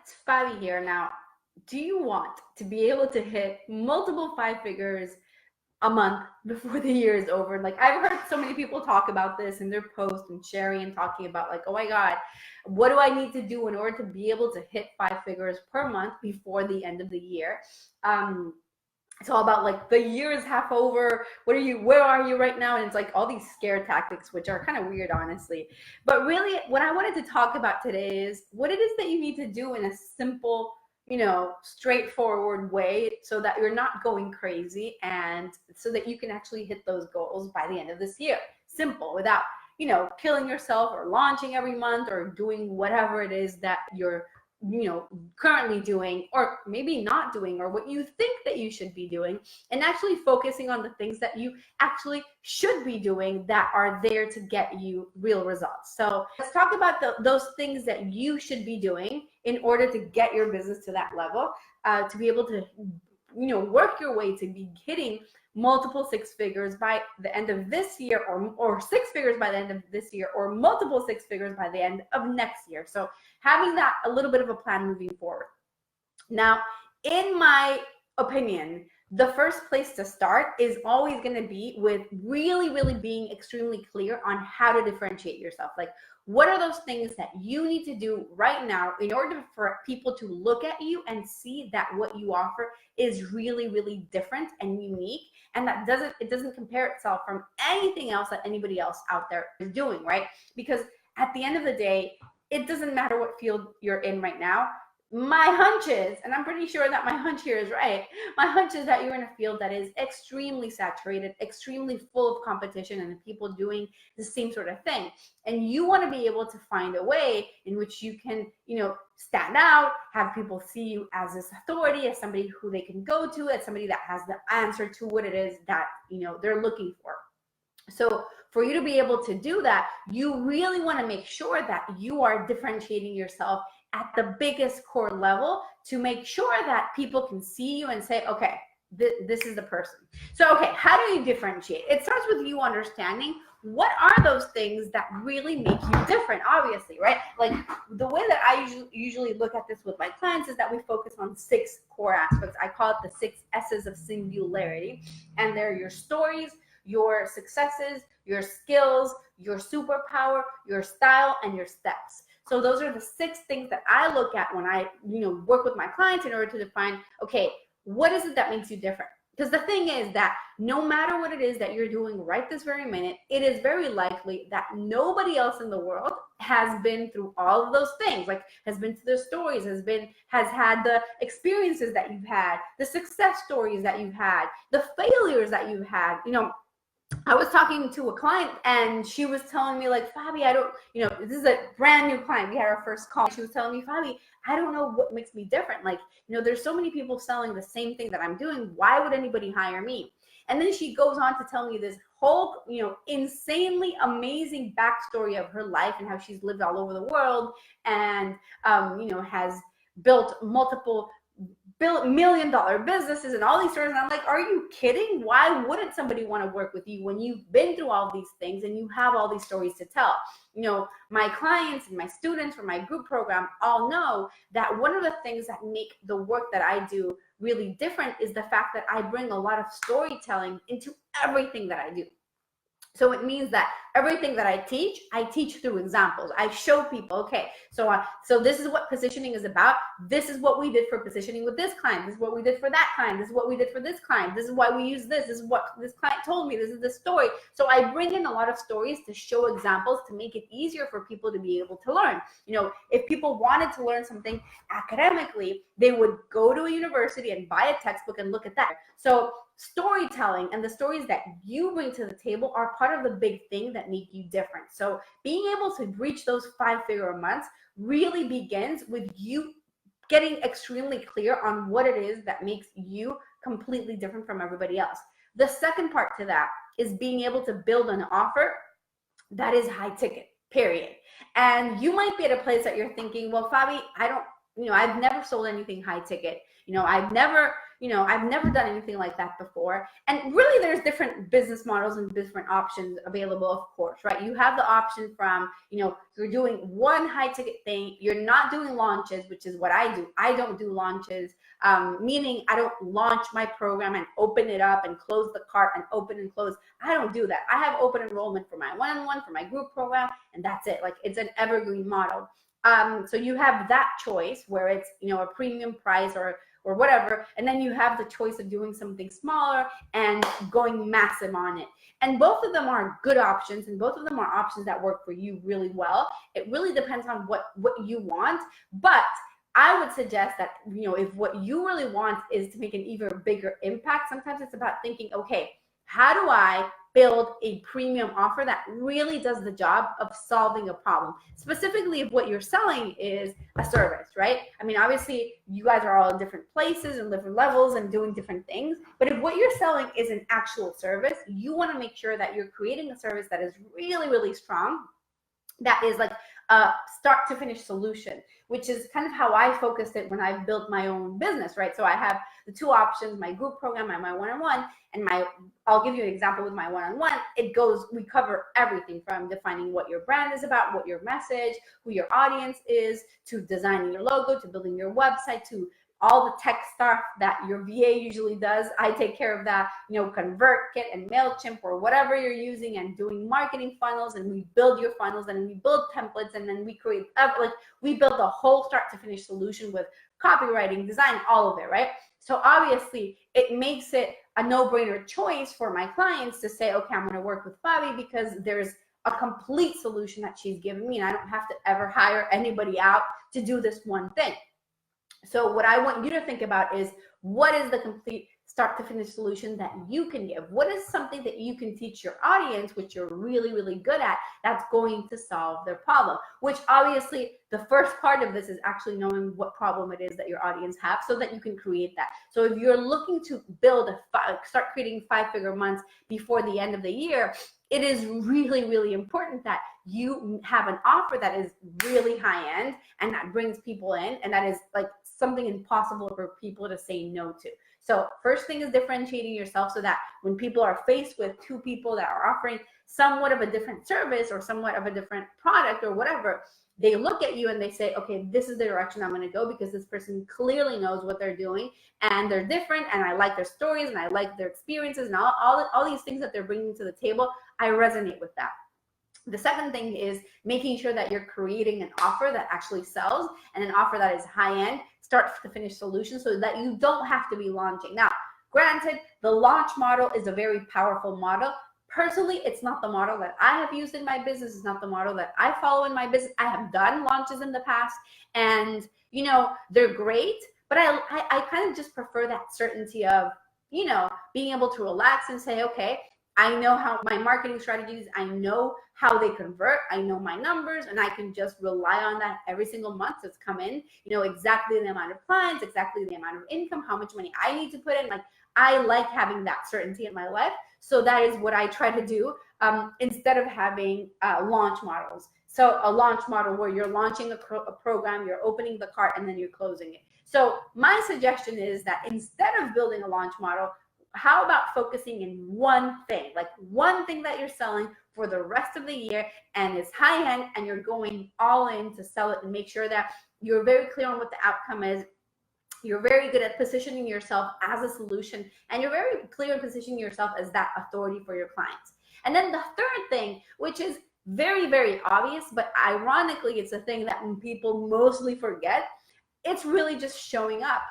It's Fabi here. Now, do you want to be able to hit multiple five figures a month before the year is over? Like, I've heard so many people talk about this in their posts and sharing and talking about, like, oh my God, what do I need to do in order to be able to hit five figures per month before the end of the year? It's all about like the year is half over. Where are you right now? And it's like all these scare tactics, which are kind of weird, honestly. But really, what I wanted to talk about today is what it is that you need to do in a simple, straightforward way so that you're not going crazy and so that you can actually hit those goals by the end of this year. Simple, without, killing yourself or launching every month or doing whatever it is that you're currently doing, or maybe not doing, or what you think that you should be doing, and actually focusing on the things that you actually should be doing that are there to get you real results. So let's talk about those things that you should be doing in order to get your business to that level, to be able to work your way to be hitting multiple six figures by the end of this year, or six figures by the end of this year, or multiple six figures by the end of next year. So having that a little bit of a plan moving forward. Now, in my opinion, the first place to start is always going to be with really, really being extremely clear on how to differentiate yourself. Like, what are those things that you need to do right now in order for people to look at you and see that what you offer is really, really different and unique, and that it doesn't compare itself from anything else that anybody else out there is doing, right? Because at the end of the day, it doesn't matter what field you're in right now. My hunch is, and I'm pretty sure that my hunch here is right, my hunch is that you're in a field that is extremely saturated, extremely full of competition and people doing the same sort of thing. And you want to be able to find a way in which you can, stand out, have people see you as this authority, as somebody who they can go to, as somebody that has the answer to what it is that, they're looking for. So for you to be able to do that, you really want to make sure that you are differentiating yourself at the biggest core level to make sure that people can see you and say, okay, this is the person. So, okay, how do you differentiate? It starts with you understanding what are those things that really make you different, obviously, right? Like the way that I usually look at this with my clients is that we focus on 6 core aspects. I call it the 6 S's of singularity. And they're your stories, your successes, your skills, your superpower, your style, and your steps. So those are the 6 things that I look at when I, work with my clients in order to define, okay, what is it that makes you different? Because the thing is that no matter what it is that you're doing right this very minute, it is very likely that nobody else in the world has been through all of those things, like has been through the stories, has had the experiences that you've had, the success stories that you've had, the failures that you've had. I was talking to a client and she was telling me, like, Fabi, this is a brand new client. We had our first call. She was telling me, Fabi, I don't know what makes me different. Like, there's so many people selling the same thing that I'm doing. Why would anybody hire me? And then she goes on to tell me this whole, insanely amazing backstory of her life and how she's lived all over the world and, has built multiple $1 million businesses and all these stories. And I'm like, are you kidding? Why wouldn't somebody want to work with you when you've been through all these things and you have all these stories to tell? My clients and my students from my group program all know that one of the things that make the work that I do really different is the fact that I bring a lot of storytelling into everything that I do. So it means that everything that I teach through examples. I show people, okay, so this is what positioning is about. This is what we did for positioning with this client. This is what we did for that client. This is what we did for this client. This is why we use this. This is what this client told me. This is the story. So I bring in a lot of stories to show examples to make it easier for people to be able to learn. If people wanted to learn something academically, they would go to a university and buy a textbook and look at that. So storytelling and the stories that you bring to the table are part of the big thing that make you different. So being able to reach those 5-figure months really begins with you getting extremely clear on what it is that makes you completely different from everybody else. The second part to that is being able to build an offer that is high ticket, period. And you might be at a place that you're thinking, well, Fabi, I've never sold anything high ticket. I've never I've never done anything like that before. And really there's different business models and different options available, of course, right? You have the option from, you're doing one high ticket thing. You're not doing launches, which is what I do. I don't do launches, meaning I don't launch my program and open it up and close the cart and open and close. I don't do that. I have open enrollment for my one-on-one, for my group program, and that's it. Like, it's an evergreen model. So you have that choice where it's, a premium price or whatever. And then you have the choice of doing something smaller and going massive on it. And both of them are good options, and both of them are options that work for you really well. It really depends on what you want. But I would suggest that, if what you really want is to make an even bigger impact, sometimes it's about thinking, okay, how do I build a premium offer that really does the job of solving a problem? Specifically, if what you're selling is a service, right? I mean, obviously, you guys are all in different places and different levels and doing different things. But if what you're selling is an actual service, you want to make sure that you're creating a service that is really, really strong, that is like a start to finish solution, which is kind of how I focused it when I built my own business, right? So I have the two options, my group program and my one-on-one. And I'll give you an example with my one-on-one. We cover everything from defining what your brand is about, what your message, who your audience is, to designing your logo, to building your website, to all the tech stuff that your VA usually does. I take care of that, ConvertKit and MailChimp or whatever you're using, and doing marketing funnels, and we build your funnels, and we build templates, and then we create, we build a whole start to finish solution with copywriting, design, all of it, right? So obviously it makes it a no-brainer choice for my clients to say, okay, I'm going to work with Fabi because there's a complete solution that she's given me, and I don't have to ever hire anybody out to do this one thing. So what I want you to think about is, what is the complete start to finish solution that you can give? What is something that you can teach your audience, which you're really, really good at, that's going to solve their problem? Which obviously the first part of this is actually knowing what problem it is that your audience have, so that you can create that. So if you're looking to start creating 5-figure months before the end of the year, it is really, really important that you have an offer that is really high end and that brings people in, and that is like something impossible for people to say no to. So first thing is differentiating yourself, so that when people are faced with two people that are offering somewhat of a different service or somewhat of a different product or whatever, they look at you and they say, okay, this is the direction I'm going to go, because this person clearly knows what they're doing and they're different, and I like their stories and I like their experiences and all these things that they're bringing to the table. I resonate with that. The second thing is making sure that you're creating an offer that actually sells, and an offer that is high-end, start to finish solution, so that you don't have to be launching. Now, granted, the launch model is a very powerful model. Personally, it's not the model that I have used in my business. It's not the model that I follow in my business. I have done launches in the past, and they're great, but I kind of just prefer that certainty of being able to relax and say, okay, I know how my marketing strategies, I know how they convert, I know my numbers, and I can just rely on that every single month that's come in, exactly the amount of clients, exactly the amount of income, how much money I need to put in. Like, I like having that certainty in my life. So that is what I try to do, instead of having launch models. So a launch model where you're launching a program, you're opening the cart, and then you're closing it. So my suggestion is that instead of building a launch model, how about focusing in one thing, like one thing that you're selling for the rest of the year, and it's high end, and you're going all in to sell it, and make sure that you're very clear on what the outcome is. You're very good at positioning yourself as a solution, and you're very clear in positioning yourself as that authority for your clients. And then the third thing, which is very, very obvious, but ironically, it's a thing that people mostly forget. It's really just showing up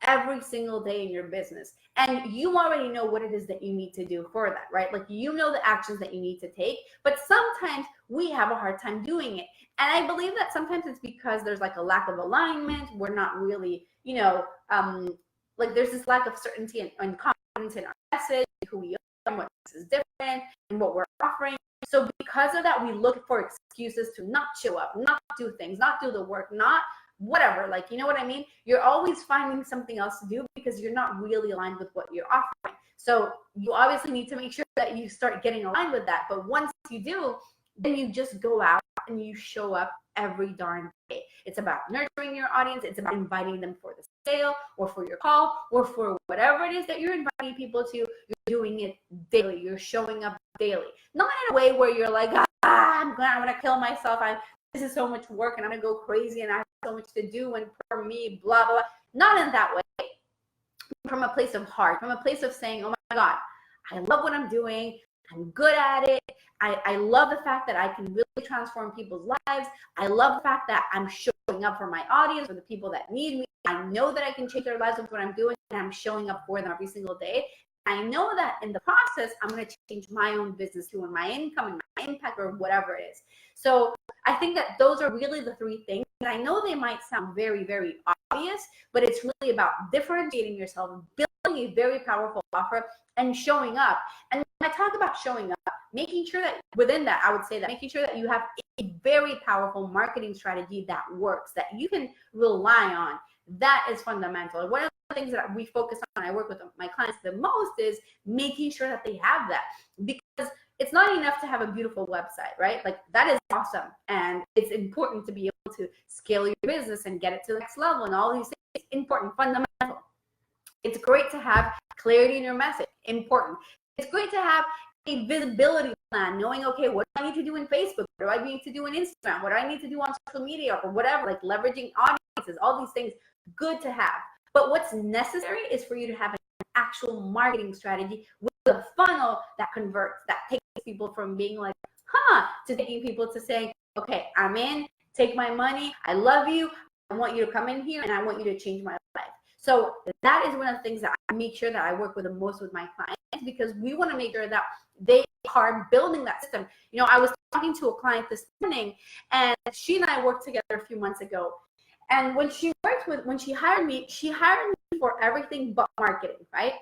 every single day in your business. And you already know what it is that you need to do for that, right? Like, the actions that you need to take, but sometimes we have a hard time doing it. And I believe that sometimes it's because there's like a lack of alignment. We're not really, there's this lack of certainty and confidence in our message, who we are, and what is different, and what we're offering. So because of that, we look for excuses to not show up, not do things, not do the work, not whatever, you know what I mean? You're always finding something else to do because you're not really aligned with what you're offering. So you obviously need to make sure that you start getting aligned with that. But once you do, then you just go out and you show up every darn day. It's about nurturing your audience. It's about inviting them for the sale or for your call or for whatever it is that you're inviting people to, you're doing it daily. You're showing up daily. Not in a way where you're like, I'm gonna kill myself. This is so much work and I'm gonna go crazy and I have so much to do and for me, blah, blah, blah. Not in that way. From a place of heart, from a place of saying, oh my God, I love what I'm doing. I'm good at it. I love the fact that I can really transform people's lives. I love the fact that I'm showing up for my audience, for the people that need me. I know that I can change their lives with what I'm doing, and I'm showing up for them every single day. I know that in the process, I'm going to change my own business too, and my income and my impact or whatever it is. So I think that those are really the three things. And I know they might sound very, very obvious, but it's really about differentiating yourself, building a very powerful offer, and showing up. And when I talk about showing up, making sure that within that, I would say that making sure that you have a very powerful marketing strategy that works, that you can rely on, that is fundamental. And one of the things that we focus on, I work with my clients the most, is making sure that they have that. Because it's not enough to have a beautiful website, right? Like that is awesome. And it's important to be able to scale your business and get it to the next level and all these things. It's important, fundamental. It's great to have clarity in your message, important. It's great to have a visibility plan, knowing, okay, what do I need to do in Facebook? What do I need to do in Instagram? What do I need to do on social media or whatever, like leveraging audiences, all these things, good to have. But what's necessary is for you to have an actual marketing strategy with a funnel that converts, that takes people from being like, to taking people to saying, okay, I'm in, take my money, I love you, I want you to come in here and I want you to change my life. So that is one of the things that I make sure that I work with the most with my clients, because we want to make sure that they are building that system. You know, I was talking to a client this morning, and she and I worked together a few months ago. And when she hired me for everything but marketing, right?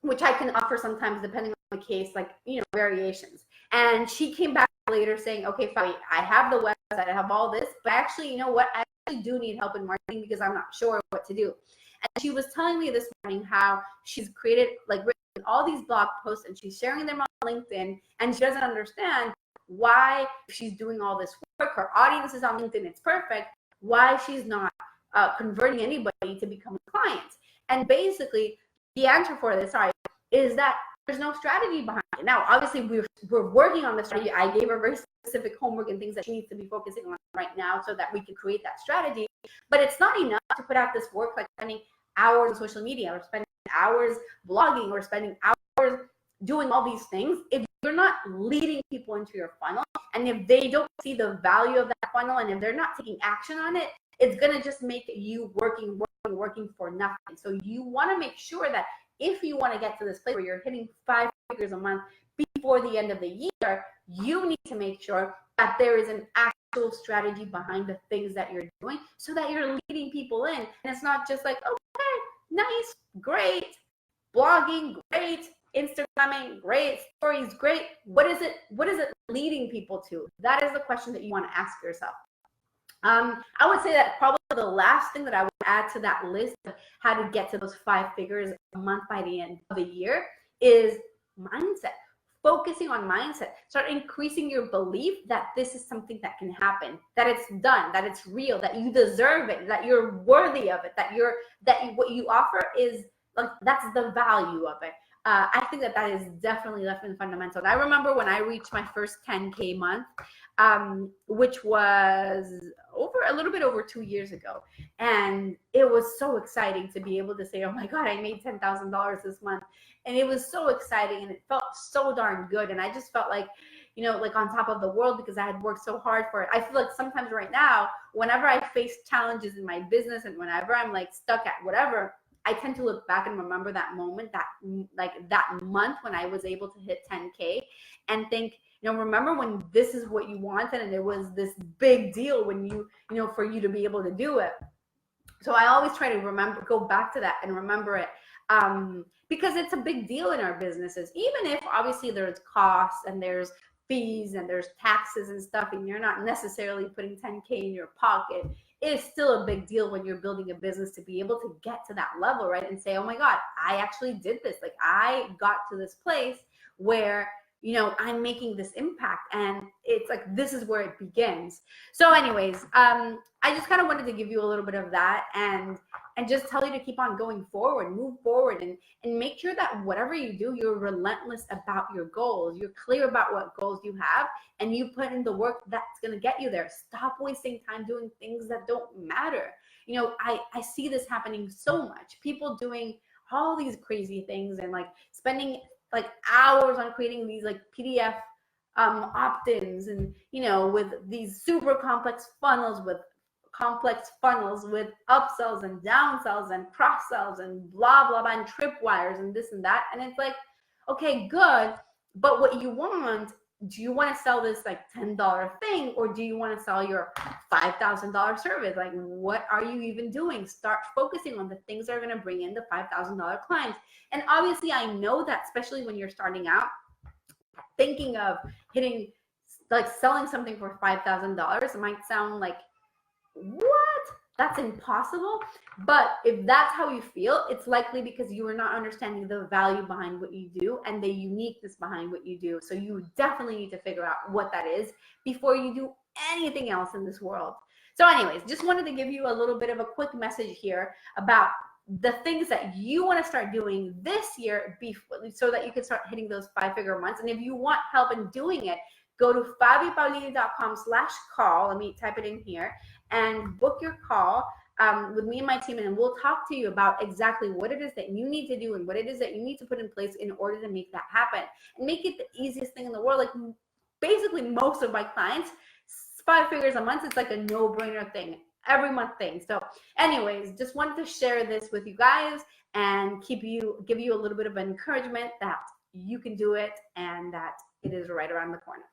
Which I can offer sometimes depending on the case, like, you know, variations. And she came back later saying, okay, fine, I have the website, I have all this, but actually, you know what? I actually do need help in marketing because I'm not sure what to do. And she was telling me this morning how she's created, like, written all these blog posts and she's sharing them on LinkedIn, and she doesn't understand why, if she's doing all this work, her audience is on LinkedIn, it's perfect, why she's not converting anybody to become a client. And basically, the answer for this, is that there's no strategy behind it. Now, obviously, we're working on the strategy. I gave her very specific homework and things that she needs to be focusing on right now so that we can create that strategy. But it's not enough to put out this work, like spending hours on social media or spending hours blogging or spending hours doing all these things if you're not leading people into your funnel, and if they don't see the value of that funnel, and if they're not taking action on it, it's going to just make you working for nothing. So you want to make sure that if you want to get to this place where you're hitting 5 figures a month before the end of the year, you need to make sure that there is an actual strategy behind the things that you're doing so that you're leading people in. And it's not just like, okay, nice, great, blogging, great, Instagramming, great, stories, great. What is it leading people to? That is the question that you want to ask yourself. I would say that probably the last thing that I would add to that list of how to get to those 5 figures a month by the end of the year is mindset. Focusing on mindset. Start increasing your belief that this is something that can happen, that it's done, that it's real, that you deserve it, that you're worthy of it, that what you offer is, like, that's the value of it. I think that is definitely fundamental. And I remember when I reached my first 10K month, which was a little bit over 2 years ago. And it was so exciting to be able to say, oh my God, I made $10,000 this month. And it was so exciting and it felt so darn good. And I just felt like, you know, like on top of the world because I had worked so hard for it. I feel like sometimes right now, whenever I face challenges in my business and whenever I'm like stuck at whatever, I tend to look back and remember that moment, that month when I was able to hit 10K and think, you know, remember when this is what you wanted and it was this big deal when you know, for you to be able to do it. So I always try to go back to that and remember it because it's a big deal in our businesses, even if obviously there's costs and there's fees and there's taxes and stuff and you're not necessarily putting 10K in your pocket. It's still a big deal when you're building a business to be able to get to that level, right? And say, oh my God, I actually did this. Like I got to this place where you know, I'm making this impact, and it's like, this is where it begins. So anyways, I just kind of wanted to give you a little bit of that, and just tell you to keep on going forward, move forward, and make sure that whatever you do, you're relentless about your goals. You're clear about what goals you have, and you put in the work that's going to get you there. Stop wasting time doing things that don't matter. You know, I see this happening so much. People doing all these crazy things and like spending like hours on creating these like PDF opt-ins, and you know, with these super complex funnels with upsells and downsells and cross sells and blah blah blah, and tripwires and this and that. And it's like, okay, good, but what you want, do you want to sell this like $10 thing, or do you want to sell your $5,000 service? Like, what are you even doing? Start focusing on the things that are going to bring in the $5,000 clients. And obviously, I know that especially when you're starting out, thinking of hitting, like selling something for $5,000 might sound like, what? That's impossible. But if that's how you feel, it's likely because you are not understanding the value behind what you do and the uniqueness behind what you do. So you definitely need to figure out what that is before you do anything else in this world. So anyways, just wanted to give you a little bit of a quick message here about the things that you want to start doing this year so that you can start hitting those 5-figure months. And if you want help in doing it, go to fabipaulini.com/call. Let me type it in here and book your call with me and my team, and we'll talk to you about exactly what it is that you need to do and what it is that you need to put in place in order to make that happen and make it the easiest thing in the world. Like basically most of my clients, 5 figures a month, it's like a no-brainer thing, every month thing. So anyways, just wanted to share this with you guys and give you a little bit of encouragement that you can do it and that it is right around the corner.